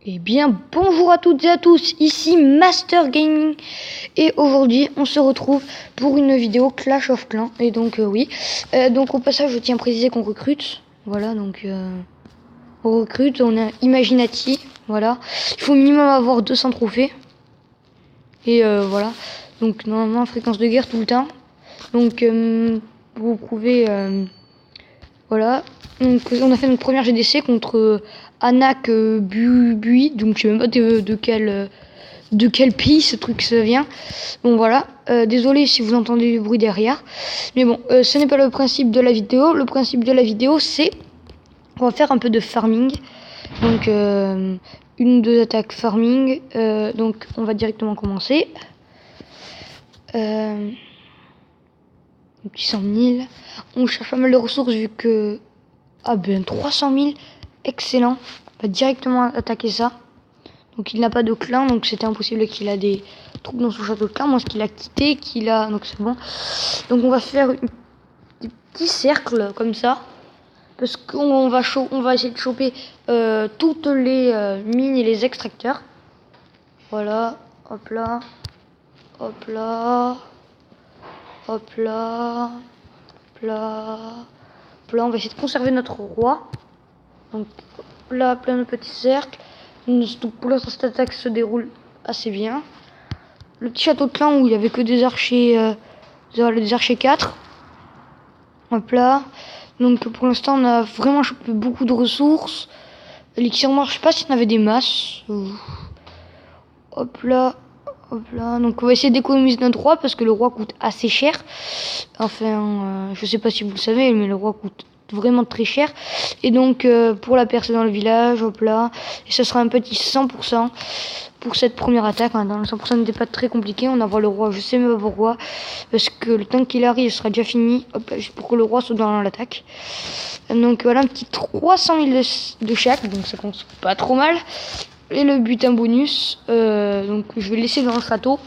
Eh bien, bonjour à toutes et à tous, ici Master Gaming et aujourd'hui on se retrouve pour une vidéo Clash of Clans. Et donc donc au passage je tiens à préciser qu'on recrute, voilà, donc on recrute, on est Imaginati, voilà, il faut minimum avoir 200 trophées et voilà, donc normalement fréquence de guerre tout le temps, donc pour vous prouver, voilà, donc on a fait notre première GDC contre Anak Bui, donc je sais même pas de quel pays ce truc ça vient. Bon voilà, désolé si vous entendez du bruit derrière, mais bon, ce n'est pas le principe de la vidéo. Le principe de la vidéo, c'est on va faire un peu de farming, donc une ou deux attaques farming, donc on va directement commencer. Petit 100 000, on cherche pas mal de ressources vu que 300 000, excellent, on va directement attaquer ça. Donc il n'a pas de clan, donc c'était impossible qu'il a des troupes dans son château de clan. Moi ce qu'il a quitté, donc c'est bon. Donc on va faire des petits cercles comme ça, parce qu'on va essayer de choper toutes les mines et les extracteurs. Voilà, hop là, hop là, hop là, hop là. Là, on va essayer de conserver notre roi. Donc là, plein de petits cercles. Donc pour l'instant, cette attaque se déroule assez bien. Le petit château de clan où il n'y avait que des archers, des archers 4. Hop là. Donc pour l'instant, on a vraiment chopé beaucoup de ressources. L'élixir noir, je sais pas si on avait des masses. Hop là. Hop là. Donc on va essayer d'économiser notre roi parce que le roi coûte assez cher. Enfin, je sais pas si vous le savez, mais le roi coûte vraiment très cher. Et donc pour la percer dans le village, hop là. Et ce sera un petit 100% pour cette première attaque. Dans le 100% n'était pas très compliqué. On envoie le roi, je sais même pas pourquoi. Parce que le temps qu'il arrive, il sera déjà fini. Hop là, juste pour que le roi soit dans l'attaque. Donc voilà, un petit 300 000 de chaque. Donc ça compte pas trop mal. Et le butin bonus, donc je vais le laisser dans le château,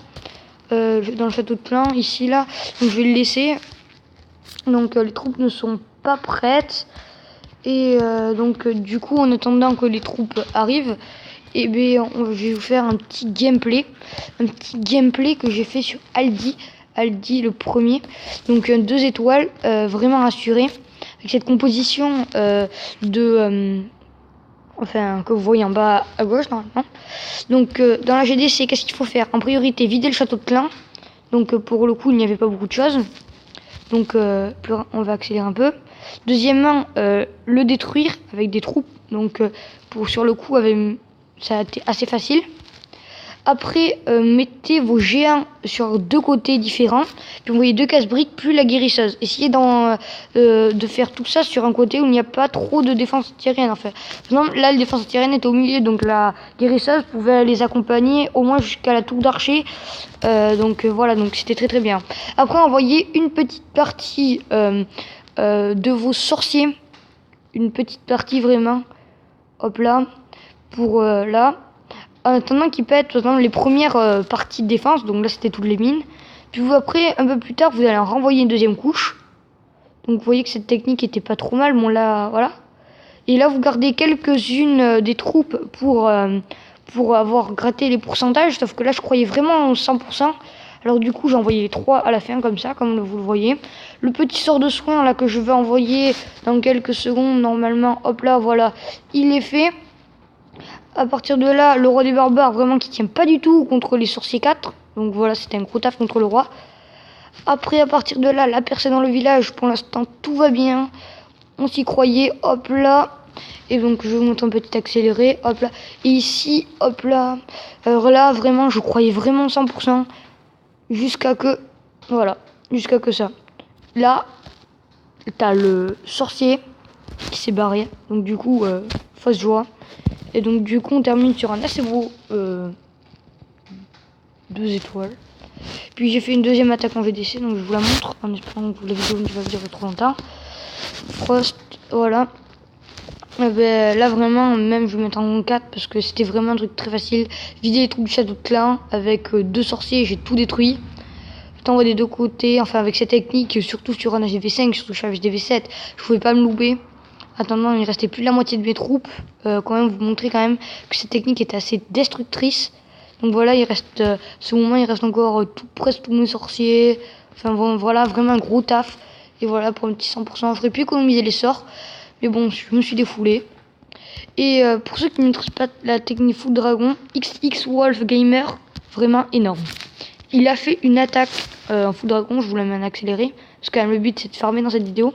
dans le château de clan, ici là, donc je vais le laisser. Donc les troupes ne sont pas prêtes, et donc du coup en attendant que les troupes arrivent, et bien je vais vous faire un petit gameplay que j'ai fait sur Aldi le premier, donc 2 étoiles, vraiment assuré, avec cette composition que vous voyez en bas à gauche normalement. Donc dans la GDC, qu'est-ce qu'il faut faire? En priorité, vider le château de clan. Donc pour le coup, il n'y avait pas beaucoup de choses. Donc on va accélérer un peu. Deuxièmement, le détruire avec des troupes. Donc sur le coup, ça a été assez facile. Après, mettez vos géants sur 2 côtés différents. Puis vous voyez 2 casse-briques plus la guérisseuse. Essayez de faire tout ça sur un côté où il n'y a pas trop de défense aérienne. En fait. Non, là, la défense aérienne était au milieu, donc la guérisseuse pouvait les accompagner au moins jusqu'à la tour d'archer. Voilà, donc c'était très très bien. Après, envoyez une petite partie de vos sorciers. Une petite partie vraiment. Hop là. Pour là. En attendant qu'ils pètent par exemple les premières parties de défense, donc là c'était toutes les mines. Puis vous, après, un peu plus tard, vous allez en renvoyer une deuxième couche. Donc vous voyez que cette technique était pas trop mal, bon là, voilà. Et là vous gardez quelques-unes des troupes pour avoir gratté les pourcentages, sauf que là je croyais vraiment au 100%. Alors du coup j'ai envoyé les 3 à la fin comme ça, comme vous le voyez. Le petit sort de soin là que je vais envoyer dans quelques secondes normalement, hop là, voilà, il est fait. À partir de là, le roi des barbares, vraiment qui tient pas du tout contre les sorciers 4. Donc voilà, c'était un gros taf contre le roi. Après, à partir de là, la percée dans le village, pour l'instant, tout va bien. On s'y croyait, hop là. Et donc, je vais vous montrer un petit accéléré, hop là. Et ici, hop là. Alors là, vraiment, je croyais vraiment 100%. Jusqu'à que, voilà, jusqu'à que ça. Là, t'as le sorcier qui s'est barré. Donc du coup, fausse joie. Et donc du coup on termine sur un assez beau 2 étoiles. Puis j'ai fait une deuxième attaque en VDC, donc je vous la montre en espérant que la vidéo ne va pas durer trop longtemps. Frost, voilà. Là vraiment, même je vais mettre en 4 parce que c'était vraiment un truc très facile. Vider les troupes du château de clan avec 2 sorciers, j'ai tout détruit. T'envoies des 2 côtés, enfin avec cette technique, surtout sur un HDV5, surtout sur un HDV7, je pouvais pas me louper. Attendant, il restait plus de la moitié de mes troupes. Quand même, vous montrer quand même que cette technique était assez destructrice. Donc voilà, il reste, ce moment, il reste encore presque tous mes sorciers. Enfin bon, voilà, vraiment un gros taf. Et voilà, pour un petit 100%, j'aurais pu économiser les sorts. Mais bon, je me suis défoulé. Et pour ceux qui ne maîtrisent pas la technique Full Dragon, XX Wolf Gamer, vraiment énorme. Il a fait une attaque en Full Dragon, je vous la mets en accéléré. Parce que quand même, le but c'est de farmer dans cette vidéo.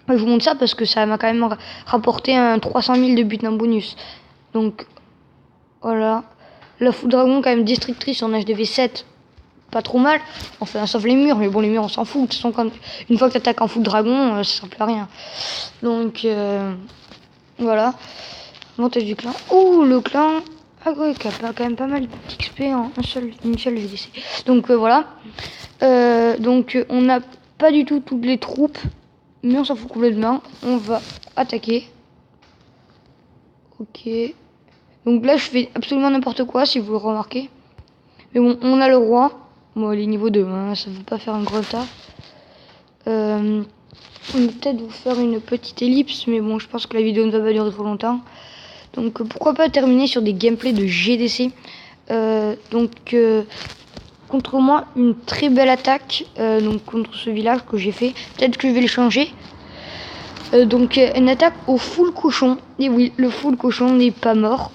Je vous montre ça parce que ça m'a quand même rapporté un 300 000 de buts en bonus. Donc voilà. La Full Dragon quand même destructrice en HDV 7. Pas trop mal. Enfin sauf les murs. Mais bon les murs on s'en fout. De toute façon, quand, une fois que tu attaques en Full Dragon, ça sert plus à rien. Donc voilà. Montage du clan. Ouh le clan. Ah ouais, qui a quand même pas mal d'XP en une seule GDC. Donc voilà. Donc on n'a pas du tout toutes les troupes. Mais on s'en fout complètement. On va attaquer. Ok. Donc là, je fais absolument n'importe quoi, si vous le remarquez. Mais bon, on a le roi. Bon, il est niveau 2, hein, ça ne veut pas faire un gros tas. On va peut-être vous faire une petite ellipse, mais bon, je pense que la vidéo ne va pas durer trop longtemps. Donc pourquoi pas terminer sur des gameplays de GDC. Contre moi, une très belle attaque donc contre ce village que j'ai fait. Peut-être que je vais le changer. Donc une attaque au full cochon. Et oui, le full cochon n'est pas mort.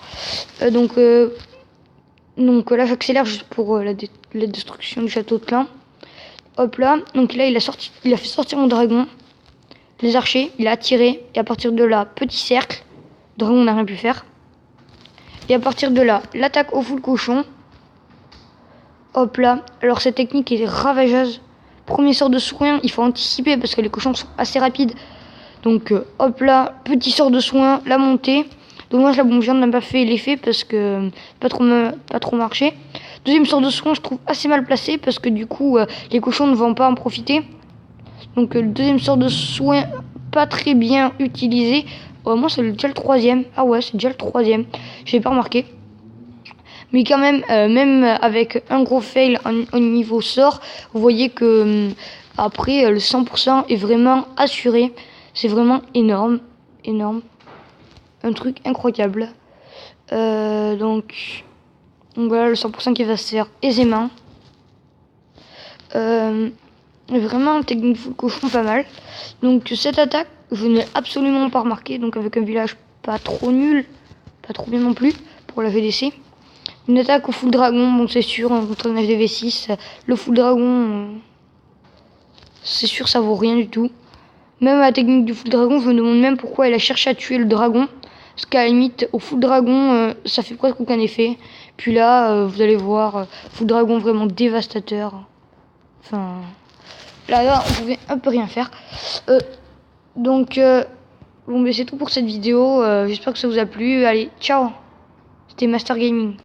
Donc là, j'accélère juste pour la destruction du château de clan. Hop là. Donc là, il a fait sortir mon dragon. Les archers, il a tiré. Et à partir de là, petit cercle. Le dragon n'a rien pu faire. Et à partir de là, l'attaque au full cochon. Hop là. Alors cette technique est ravageuse. Premier sort de soin, il faut anticiper parce que les cochons sont assez rapides. Donc hop là, petit sort de soin, la montée. Dommage la bombe viande n'a pas fait l'effet parce que pas trop marché. Deuxième sort de soin, je trouve assez mal placé parce que du coup les cochons ne vont pas en profiter. Donc le deuxième sort de soin pas très bien utilisé. Moi c'est déjà le troisième. Ah ouais, c'est déjà le troisième. Je n'ai pas remarqué. Mais quand même, même avec un gros fail au niveau sort, vous voyez que après le 100% est vraiment assuré. C'est vraiment énorme, énorme. Un truc incroyable. Donc voilà le 100% qui va se faire aisément. Vraiment technique full cochon pas mal. Donc cette attaque, je n'ai absolument pas remarqué. Donc avec un village pas trop nul, pas trop bien non plus pour la VDC. Une attaque au full dragon, bon c'est sûr, contre un HDV6. Le full dragon, c'est sûr ça vaut rien du tout. Même la technique du full dragon, je me demande même pourquoi elle a cherché à tuer le dragon. Parce qu'à la limite, au full dragon, ça fait presque aucun effet. Puis là, vous allez voir, full dragon vraiment dévastateur. Enfin, là, on pouvait un peu rien faire. Bon, mais c'est tout pour cette vidéo. J'espère que ça vous a plu. Allez, ciao. C'était Master Gaming.